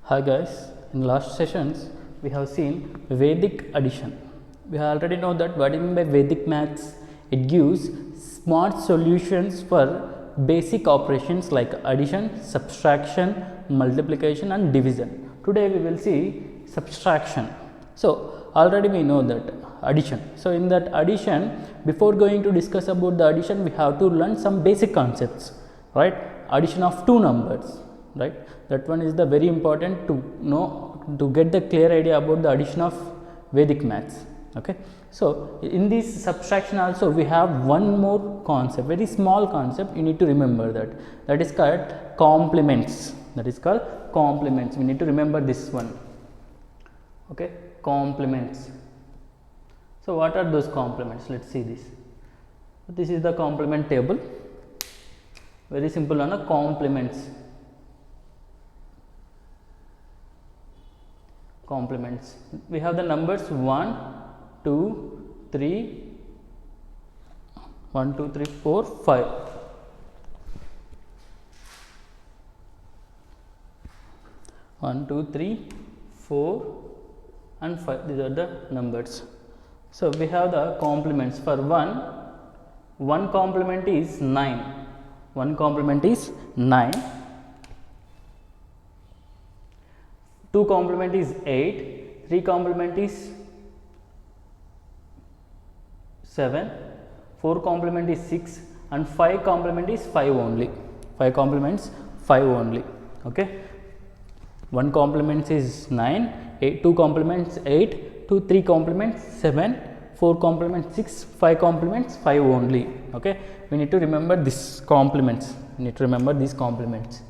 Hi guys, in last sessions we have seen Vedic addition. We already know that what I mean by Vedic maths. It gives smart solutions for basic operations like addition, subtraction, multiplication and division. Today we will see subtraction. So already we know that addition. So in that addition, before going to discuss about the addition, we have to learn some basic concepts, right? Addition of two numbers, right? That one is the very important to know, to get the clear idea about the addition of Vedic maths. Okay, so in this subtraction also we have one more concept, very small concept. You need to remember that is called complements. That is called complements. We need to remember this one. Okay, complements. So what are those complements? Let's see this. This is the complement table. Very simple on the complements. Complements. We have the numbers 1, 2, 3, 1, 2, 3, 4, 5. One, 2, 3, 4 and 5. These are the numbers. So we have the complements. For one complement is 9. One complement is 9. 2 complement is 8. 3 complement is 7. 4 complement is 6 and 5 complement is 5 only. 5 complements 5 only. Okay. 1 complement is 9. 2 complements 8. 3 complements 7. 4 complements 6. 5 complements 5 only. Okay. We need to remember this complements. We need to remember these complements.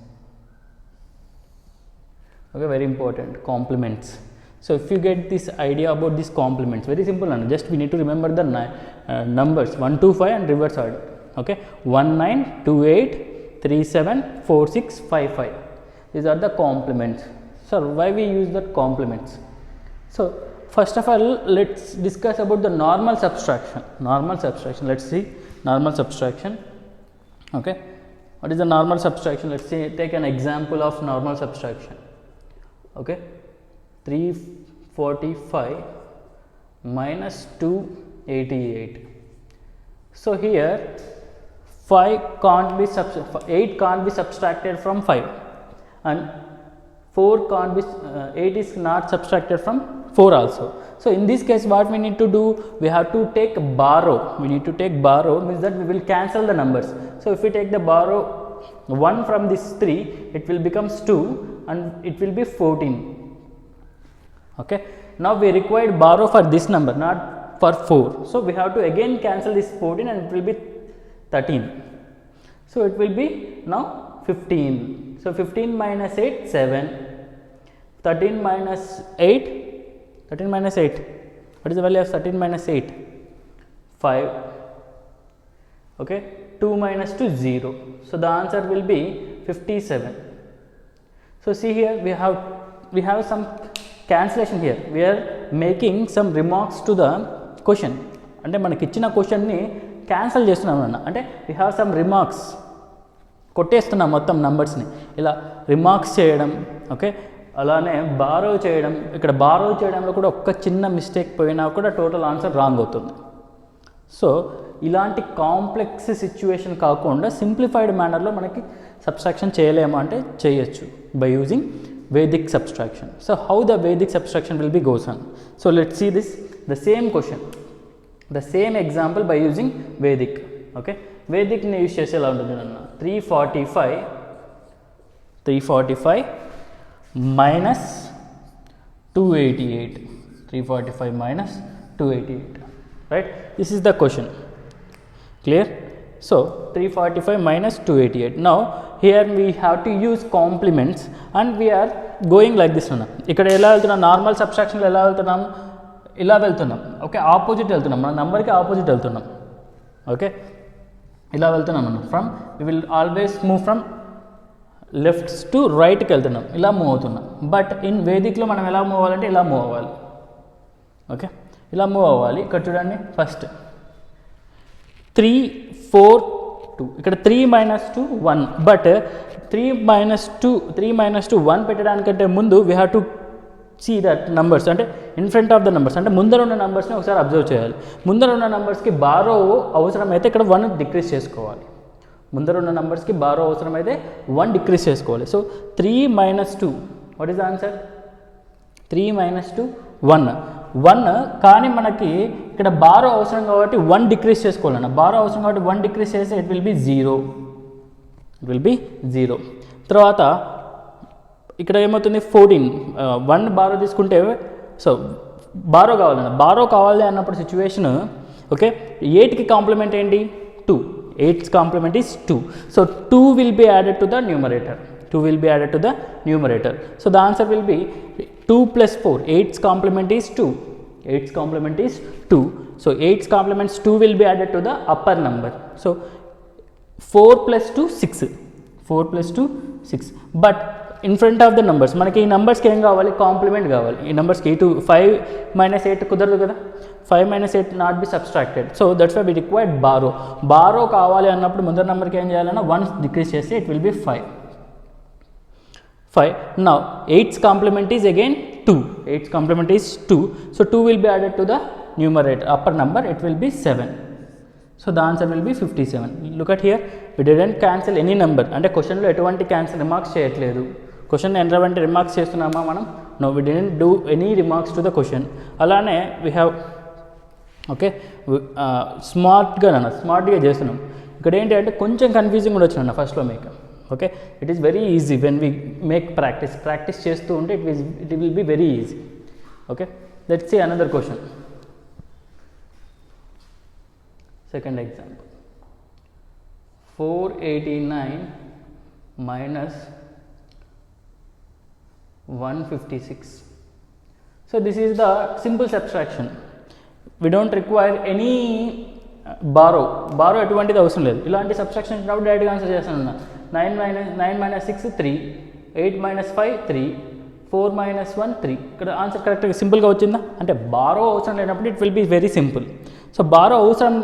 Okay, very important, complements. So if you get this idea about these complements, very simple, and just we need to remember the numbers 1, 2, 5 and reverse order. Okay, 1, 9, 2, 8, 3, 7, 4, 6, 5, 5. These are the complements. So why we use the complements? So first of all, let's discuss about the normal subtraction. Normal subtraction. Let's see normal subtraction. Okay, what is the normal subtraction? Let's see. Take an example of normal subtraction. Okay, 345 minus 288. So here 5 can't be 8 can't be subtracted from 5 and 4 can't be 8 is not subtracted from 4 also. So in this case what we need to do, we have to take borrow. We need to take borrow, means that we will cancel the numbers. So if we take the borrow 1 from this 3, it will becomes 2 and it will be 14. Okay, now we required borrow for this number, not for 4. So we have to again cancel this 14 and it will be 13. So it will be now 15. So 15 minus 8, 7. 13 minus 8, 13 minus 8. What is the value of 13 minus 8? 5. Okay, 2 minus 2, 0. So the answer will be 57. So see here we have some cancellation here. We are making some remarks to the question. అంటే మనకి ఇచ్చిన క్వశ్చన్ని cancel చేస్తున్నాం అన్న. అంటే we have some remarks. కొట్టేస్తున్నాం మొత్తం నంబర్స్ని ఇలా remarks చేయడం. ఓకే, అలానే బారో చేయడం. ఇక్కడ బారో చేయడంలో కూడా ఒక్క చిన్న మిస్టేక్ పోయినా కూడా టోటల్ ఆన్సర్ రాంగ్ అవుతుంది. సో ఇలాంటి కాంప్లెక్స్ సిచ్యువేషన్ కాకుండా సింప్లిఫైడ్ మేనర్లో మనకి సబ్స్ట్రాక్షన్ చేయలేమా అంటే చేయొచ్చు by using Vedic subtraction. So how the Vedic subtraction will be goes on. So let's see this, the same question, the same example by using Vedic. Okay, Vedic ni use chese ela untundi nanna 345 minus 288. 345 minus 288, right? This is the question. Clear? So 345 minus 288. Now here we have to use complements and we are going like this అన్న. ఇక్కడ ఎలా వెళ్తున్నాం, normal సబ్స్ట్రాక్షన్లో ఎలా వెళ్తున్నాం, ఇలా వెళ్తున్నాం. Okay, opposite వెళ్తున్నాం, మన నెంబర్కి ఆపోజిట్ వెళ్తున్నాం. ఓకే, ఇలా వెళ్తున్నాం అన్న. From we will always move from lefts to రైట్కి వెళ్తున్నాం, ఇలా మూవ్ అవుతున్నాం. బట్ ఇన్ వేదిక్లో మనం ఎలా మూవ్ అవ్వాలంటే ఇలా మూవ్ అవ్వాలి. ఓకే, ఇలా మూవ్ అవ్వాలి. ఇక్కడ చూడండి, ఫస్ట్ 3, 4, 2. ఇక్కడ 3 minus 2 1, బట్ 3 minus 2 1 పెట్టడానికంటే ముందు we have to see that numbers, అంటే in front of the numbers, అంటే ముందర ఉన్న నంబర్స్ని ఒకసారి అబ్జర్వ్ చేయాలి. ముందర ఉన్న నంబర్స్కి బారో అవసరమైతే ఇక్కడ 1 డిక్రీజ్ చేసుకోవాలి. ముందర ఉన్న నంబర్స్కి బారో అవసరమైతే 1 డిక్రీజ్ చేసుకోవాలి. So 3 minus 2, what is the answer? 3 minus 2 1, కానీ మనకి ఇక్కడ బారో అవసరం కాబట్టి 1 డిక్రీజ్ చేసుకోవాలన్న. బారో అవసరం కాబట్టి 1 డిక్రీజ్ చేస్తే ఇట్ విల్ బి 0. తర్వాత ఇక్కడ ఏమవుతుంది 14, 1 బారో తీసుకుంటే, సో బారో కావాలన్న. బారో కావాలి అన్నప్పుడు సిచ్యువేషన్, ఓకే, 8కి కాంప్లిమెంట్ ఏంటి? 2. 8's complement is 2. So 2 will be added to the numerator. So the answer will be 2 plus 4. 8's complement is 2. So 8's complements 2 will be added to the upper number. So 4 plus 2 6. But in front of the numbers, మనకి ఈ నెంబర్స్కి ఏం కావాలి? Complement కావాలి. ఈ నెంబర్స్కి 5 minus 8 కుదరదు కదా, 5 minus 8 not be subtracted. So that's why we required borrow కావాలి అన్నప్పుడు ముందర నెంబర్కి ఏం చేయాలన్నా 1 డిక్రీజ్ చేస్తే it will be 5. Now 8's complement is again 2. So 2 will be added to the numerator, upper number, it will be 7. So the answer will be 57. Look at here, we didn't cancel any number. అంటే క్వశ్చన్లో ఎటువంటి cancel remarks చేయట్లేదు. Question ఎటువంటి remarks చేస్తున్నామా మనం? No, we didn't do any remarks to the question. అలానే we have, okay, స్మార్ట్గా చేస్తున్నాం. ఇక్కడ ఏంటి అంటే కొంచెం కన్ఫ్యూజింగ్ ఉండొచ్చు అన్న ఫస్ట్లో మీకు. Okay, it is very easy when we make practice చేస్తూ ఉంటే it will be very easy. Okay, let's see another question. Second example, 489 minus 156. So this is the simple subtraction. We don't require any borrow ఎటువంటిది అవసరం లేదు. ఇలాంటి subtraction ఇచ్చినప్పుడు డైరెక్ట్గా answer చేస్తాను. 9 minus 6 3, 8 minus 5 3, 4 minus 1 3. ఇక్కడ ఆన్సర్ కరెక్ట్గా సింపుల్గా వచ్చిందా? అంటే బారో అవసరం లేనప్పుడు it will be very simple. So borrow అవసరం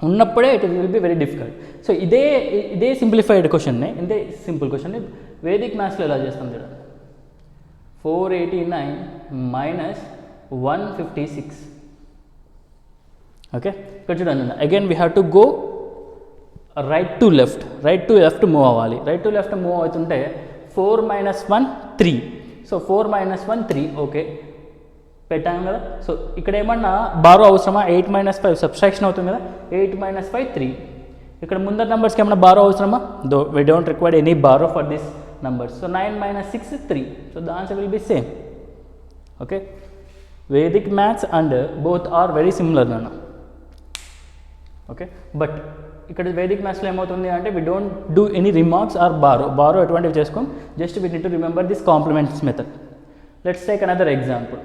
ఉన్నప్పుడే it will be very difficult. So ఇదే సింప్లిఫైడ్ క్వశ్చన్ని, ఇదే సింపుల్ క్వశ్చన్ని వేదిక్ మ్యాథ్స్లో ఎలా చేస్తాం చూడండి. 489 minus 156. ఓకే, ఇక్కడ చూడండి, again we have to go right to left move అవ్వాలి. రైట్ టు లెఫ్ట్ మూవ్ అవుతుంటే 4 minus 1 3. So 4 minus 1 3. ఓకే, పెట్టాం కదా. సో ఇక్కడ ఏమన్నా బారో అవసరమా? 8 minus 5 సబ్స్ట్రాక్షన్ అవుతుంది కదా. 8 minus 5 3. ఇక్కడ ముందర నెంబర్స్కి ఏమన్నా బారో అవసరమా? we don't require any borrow for this numbers. So 9 minus 6 3. So the answer will be same. Okay, Vedic maths and both are very similar nana. Okay, but ఇక్కడ Vedic మ్యాథ్స్లో ఏమవుతుంది అంటే we don't do any remarks or borrow ఎటువంటివి చేసుకోం. Just we need to remember this complements method. Let's take another example.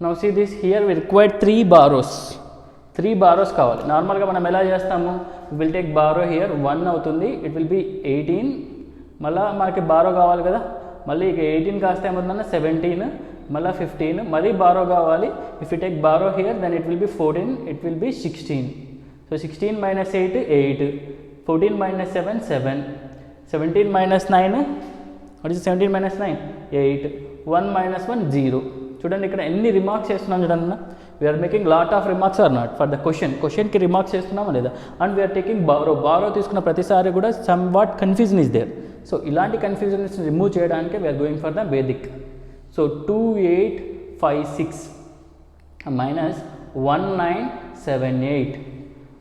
Now see this, here we required 3 borrows కావాలి. నార్మల్గా మనం ఎలా చేస్తాము? we will take borrow here 1 అవుతుంది, it will be 18. మళ్ళీ మనకి బారో కావాలి కదా, మళ్ళీ ఇక 18 కాస్త ఏమవుతుందన్న 17, మళ్ళీ 15, మళ్ళీ బారో కావాలి. If you take borrow here then it will be 14, it will be 16. So 16 minus 8 8, 14 minus 7 7, 17 minus 9, what is 17 minus 9 8, 1 minus 1 0. చూడండి ఇక్కడ ఎన్ని రిమార్క్స్ చేస్తున్నాం చూడండి. We are making lot of remarks or not for the క్వశ్చన్కి remarks చేస్తున్నామా లేదా? And we are taking borrow తీసుకున్న ప్రతిసారి కూడా somewhat confusion is there. So ఇలాంటి కన్ఫ్యూజన్స్ రిమూవ్ చేయడానికి we are going for the Vedic. So 2856 minus 1978.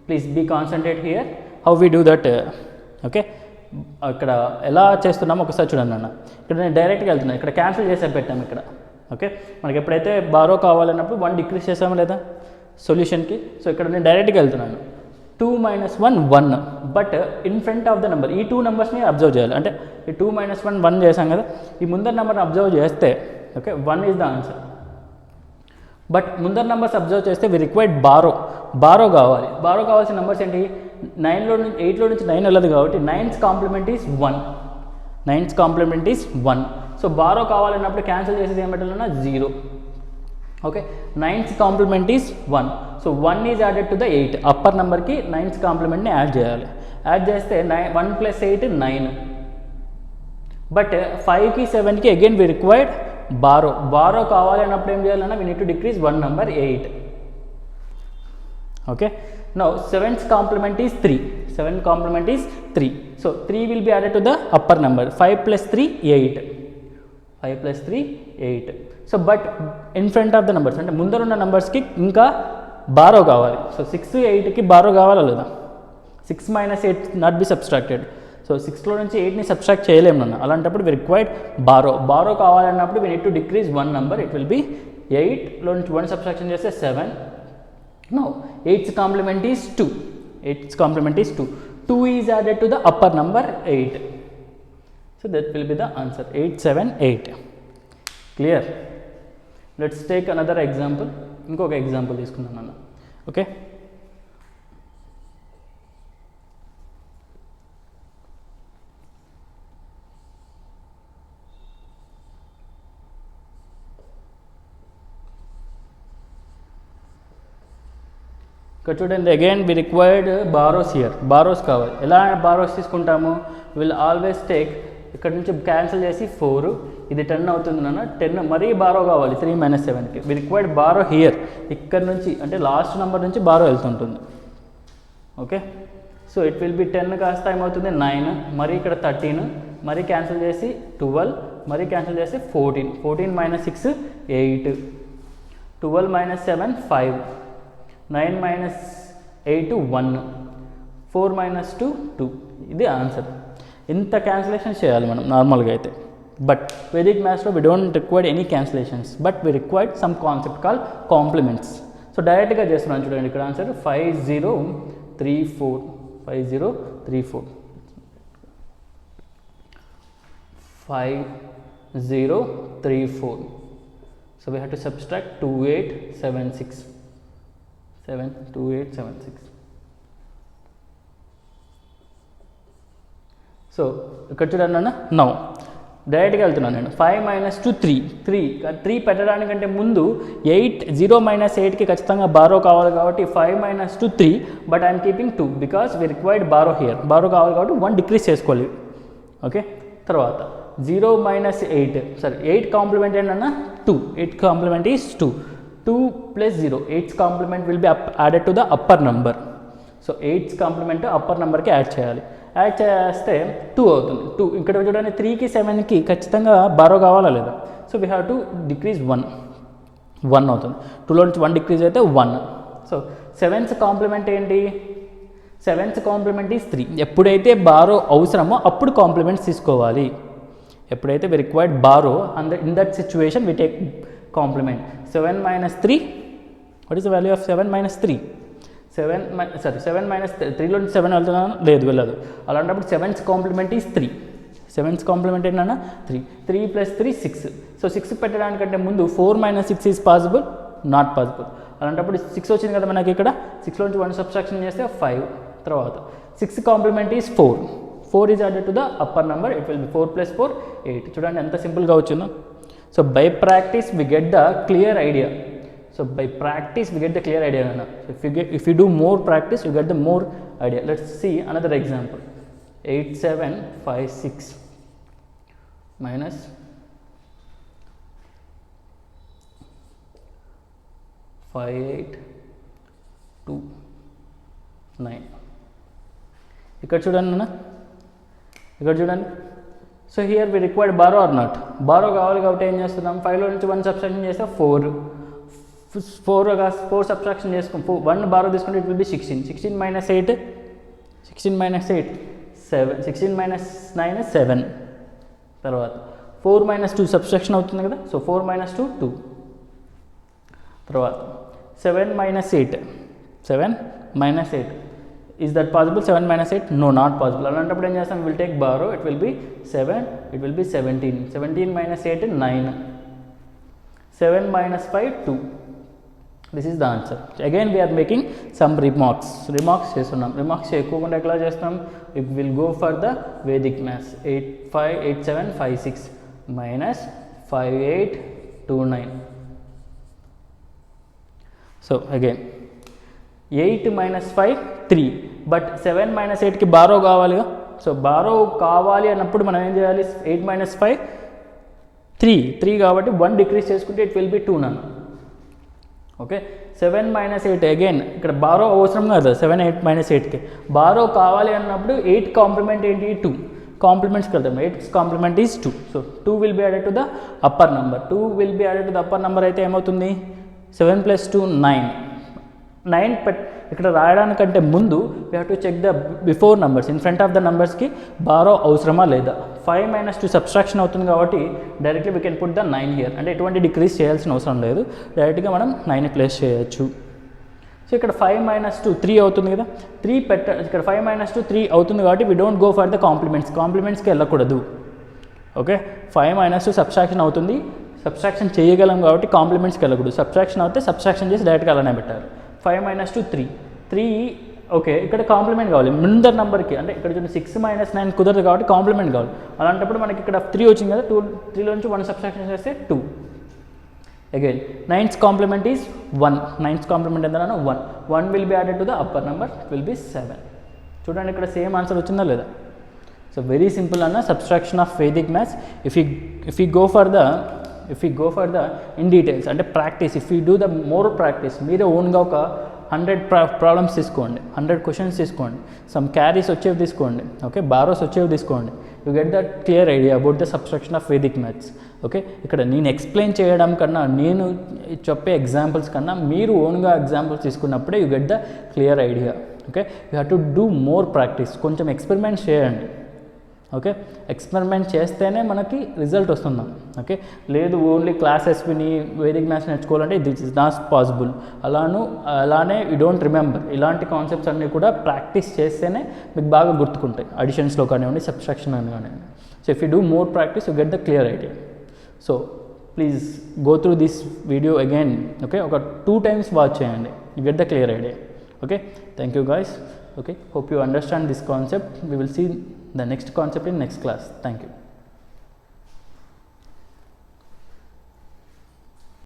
Please be concentrate here how we do that. Okay, ఇక్కడ ఎలా చేస్తున్నామో ఒకసారి చూడండి అన్న. ఇక్కడ నేను డైరెక్ట్గా వెళ్తున్నాను, ఇక్కడ క్యాన్సిల్ చేసే పెట్టాము ఇక్కడ. ఓకే, మనకి ఎప్పుడైతే బారో కావాలన్నప్పుడు 1 డిక్రీజ్ చేసామో లేదా సొల్యూషన్కి. సో ఇక్కడ నేను డైరెక్ట్గా వెళ్తున్నాను. 2 minus 1 1, but in front of the number ఈ 2 నెంబర్స్ని అబ్జర్వ్ చేయాలి. అంటే ఈ 2 minus 1 1 చేసాం కదా, ఈ ముందర నెంబర్ని అబ్జర్వ్ చేస్తే okay 1 is the answer. But ముందర నెంబర్స్ అబ్జర్వ్ చేస్తే వి రిక్వైర్డ్ బారో కావాలి. బారో కావాల్సిన నెంబర్స్ ఏంటి? 8లో నుంచి 9 వెళ్ళదు కాబట్టి 9's complement is 1. So borrow కావాలన్నప్పుడు క్యాన్సిల్ చేసేది ఏం పెట్టాలన్నా 0. Okay, 9th complement is 1. So 1 is added to the 8. Upper నెంబర్కి 9th కాంప్లిమెంట్ని యాడ్ చేయాలి. యాడ్ చేస్తే 1 + 8 9. బట్ 5కి 7కి అగైన్ వి రిక్వైర్డ్ బారో కావాలి అన్నప్పుడు ఏం చేయాలన్నా we need to decrease 1 number 8. Okay, now 7th complement is 3. 7th complement is 3. So 3 will be added to the upper number. 5 + 3 8. 5 + 3 8. So but in front of the numbers అంటే ముందరున్న నెంబర్స్కి ఇంకా borrow కావాలి. So 6, 8కి borrow కావాలా లేదా? 6 - 8 not be subtracted. So 6లో నుంచి 8ని సబ్స్ట్రాక్ట్ చేయలేము నన్ను. అలాంటప్పుడు వి రిక్వైర్డ్ బారో కావాలన్నప్పుడు we need to decrease 1 number. It will be 8లో నుంచి 1 సబ్స్ట్రాక్షన్ చేస్తే 7. Now 8th complement is 2. 8th complement is 2. 2 is added to the upper number 8. So that will be the answer 8, 7, 8. Clear? Let's take another example. ఇంకొక example తీసుకుందాం అన్న. Okay, ఇక్కడ చూడండి, again we required borrows here. Borrows కావాలి. ఎలా borrows తీసుకుంటాము? Will always take ఇక్కడ నుంచి క్యాన్సిల్ చేసి 4, ఇది 10 అవుతుంది నాన్న. 10 మరీ బారో కావాలి 3 - 7కి. We required borrow here. ఇక్కడ నుంచి అంటే లాస్ట్ నెంబర్ నుంచి బారో వెళ్తుంటుంది. Okay, so it will be 10 కాస్త ఏమవుతుంది 9, మరి ఇక్కడ 13, మరి క్యాన్సిల్ చేసి 12, మరి క్యాన్సిల్ చేసి 14. 14 - 6 8, 12 - 7 5, 9 - 8 1, 4 - 2 2. ఇది ఆన్సర్. ఇంత క్యాన్సిలేషన్ చేయాలి మనం నార్మల్గా అయితే. బట్ వేదిక్ మ్యాథ్స్లో we don't required any cancellations, but we required some concept call complements. So డైరెక్ట్గా చేస్తున్నాను చూడండి. ఇక్కడ answer 5034. 5034. 5034. So we have to subtract 2876. 2876. So ఇక్కడ చూడండి అన్న. నౌ డైరెక్ట్గా వెళ్తున్నాను నేను. 5 - 2 3. 3 పెట్టడానికంటే ముందు 0 - 8కి ఖచ్చితంగా బారో కావాలి కాబట్టి 5 - 2 3. But I'm keeping 2 because we required borrow here. Borrow కావాలి కాబట్టి 1 డిక్రీజ్ చేసుకోవాలి. ఓకే, తర్వాత 0 - 8. సరే, 8 కాంప్లిమెంట్ ఏంటన్నా 2. 8 complement is 2. 2 + 0. 8th complement will be added to the upper number. So 8th complement upper నెంబర్కి యాడ్ చేయాలి. యాడ్ చేస్తే 2 అవుతుంది. 2 ఇక్కడ చూడండి 3కి 7కి ఖచ్చితంగా బారో కావాలా లేదా? So we have to decrease 1 అవుతుంది. 2లో నుంచి 1 డిక్రీజ్ అయితే 1. సో 7th కాంప్లిమెంట్ ఏంటి? 7th complement is 3. ఎప్పుడైతే బారో అవసరమో అప్పుడు కాంప్లిమెంట్స్ తీసుకోవాలి. ఎప్పుడైతే we required borrow in that situation we take complement. 7 - 3. What is the value of 7 - 3? 7 - 3లో నుంచి 7 వెళ్తున్నాను లేదు, వెళ్ళదు. అలాంటప్పుడు 7th complement is 3. 7th complement ఏంటన్నా 3. 3 + 3 6. సో 6 పెట్టడానికంటే ముందు 4 - 6 ఈజ్ పాసిబుల్? Not possible. అలాంటప్పుడు 6 వచ్చింది కదా మనకి. ఇక్కడ 6లో నుంచి 1 సబ్ట్రాక్షన్ చేస్తే 5. తర్వాత 6th complement is 4. 4 is added to the upper number. It will be 4 + 4 8. చూడండి ఎంత సింపుల్గా వచ్చిందో. So by practice we get the clear idea. So by practice we get the clear idea. So if you do more practice, you get the more idea. Let's see another example. 8756 minus 5829. ఇక్కడ చూడండి అన్న, ఇక్కడ చూడండి. So here we required borrow or not? Borrow కావాలి కాబట్టి ఏం చేస్తున్నాం? 5లో నుంచి 1 సబ్ట్రాక్షన్ చేస్తే 4 సబ్ట్రాక్షన్ చేసుకుని 1 బారో తీసుకుంటే ఇట్ విల్ బి 16. 16 - 8 7. 16 - 9 7. తర్వాత 4 - 2 సబ్ట్రాక్షన్ అవుతుంది కదా. సో 4 - 2 2. తర్వాత 7 - 8. 7 - 8. Is that possible? 7 - 8 no, not possible. అలాంటప్పుడు ఏం చేస్తాం? Will take borrow. It will be 7. It will be 17. 17 - 8 9. 7 - 5 2. This is the answer. Again we are making some remarks చేస్తున్నాం. Remarks చేయకుండా ఎట్లా చేస్తాం? We will go for the Vedic maths. 858756 minus 5829. So again 8 minus 5 3, but 7 minus 8 కి borrow కావాలిగా. So borrow కావాలి అన్నప్పుడు మనం ఏం చేయాలి, 8 minus 5 3 కాబట్టి 1 డిక్రీజ్ చేసుకుంటే it will be 2 none. Okay, 7 minus 8 again ఇక్కడ బారో అవసరం కాదు, 7 8 minus 8కి బారో కావాలి అన్నప్పుడు 8 కాంప్లిమెంట్ ఏంటి 2, కాంప్లిమెంట్స్కి వెళ్తాం. 8's complement is 2. So 2 will be added to the upper number. 2 will be added to the upper number అయితే ఏమవుతుంది, 7 + 2 9. 9 ఇక్కడ రాయడానికంటే ముందు we have to check the before numbers, in front of the నెంబర్స్కి బారో అవసరమా లేదా. 5 minus 2 సబ్స్ట్రాక్షన్ అవుతుంది కాబట్టి directly we can put the 9 here. అంటే ఎటువంటి డిక్రీజ్ చేయాల్సిన అవసరం లేదు, డైరెక్ట్గా మనం 9 ప్లేస్ చేయొచ్చు. సో ఇక్కడ 5 minus 2 3 అవుతుంది కదా, 3 ఇక్కడ 5 minus 2 3 అవుతుంది కాబట్టి we don't go for the కాంప్లిమెంట్స్కి వెళ్ళకూడదు. ఓకే, 5 minus 2 సబ్స్ట్రాక్షన్ అవుతుంది, సబ్స్ట్రాక్షన్ చేయగలం కాబట్టి కాంప్లిమెంట్స్కి వెళ్ళకూడదు. సబ్స్ట్రాక్షన్ అవుతే సబ్స్ట్రాక్షన్ చేసి డైరెక్ట్గా అలానే పెట్టారు. 5 minus 2 3. ఓకే, ఇక్కడ కాంప్లిమెంట్ కావాలి ముందర నెంబర్కి, అంటే ఇక్కడ చూడండి 6 minus 9 కుదరదు కాబట్టి కాంప్లిమెంట్ కావాలి. అలాంటప్పుడు మనకి ఇక్కడ 3 వచ్చింది కదా, 3లో నుంచి 1 సబ్స్ట్రాక్షన్ చేస్తే 2. Again 9's complement is 1. 9's complement ఎంత 1 will be added to the upper number, will be 7. చూడండి ఇక్కడ సేమ్ ఆన్సర్ వచ్చిందా లేదా. సో వెరీ సింపుల్ అన్న subtraction of Vedic maths. If you go for the in details అంటే practice, if you do the more practice, మీరే ఓన్గా ఒక 100 problems తీసుకోండి, 100 క్వశ్చన్స్ తీసుకోండి, సమ్ క్యారీస్ వచ్చేవి తీసుకోండి, ఓకే, బారోస్ వచ్చేవి తీసుకోండి. You get the clear idea about the subtraction of Vedic maths. Okay, ఇక్కడ నేను ఎక్స్ప్లెయిన్ చేయడం కన్నా, నేను చెప్పే ఎగ్జాంపుల్స్ కన్నా మీరు ఓన్గా ఎగ్జాంపుల్స్ తీసుకున్నప్పుడే you get the clear idea. Okay, you have to do more practice, కొంచెం ఎక్స్పెరిమెంట్ చేయండి. ఓకే, ఎక్స్పెరిమెంట్ చేస్తేనే మనకి రిజల్ట్ వస్తుందాం. ఓకే, లేదు ఓన్లీ క్లాసెస్ విని వేదిక్ మ్యాథ్స్ నేర్చుకోవాలంటే దిస్ ఇస్ నాట్ పాసిబుల్. అలానే యూ డోంట్ రిమెంబర్. ఇలాంటి కాన్సెప్ట్స్ అన్నీ కూడా ప్రాక్టీస్ చేస్తేనే మీకు బాగా గుర్తుకుంటాయి, అడిషన్స్లో కానివ్వండి, సబ్స్ట్రాక్షన్ అని కానివ్వండి. So if you do more practice you get the clear idea. So please go through this video again. Okay, ఒక 2 times వాచ్ చేయండి, you get the clear idea. Okay, thank you guys. Okay, hope you understand this concept. We will see the next concept in next class. Thank you.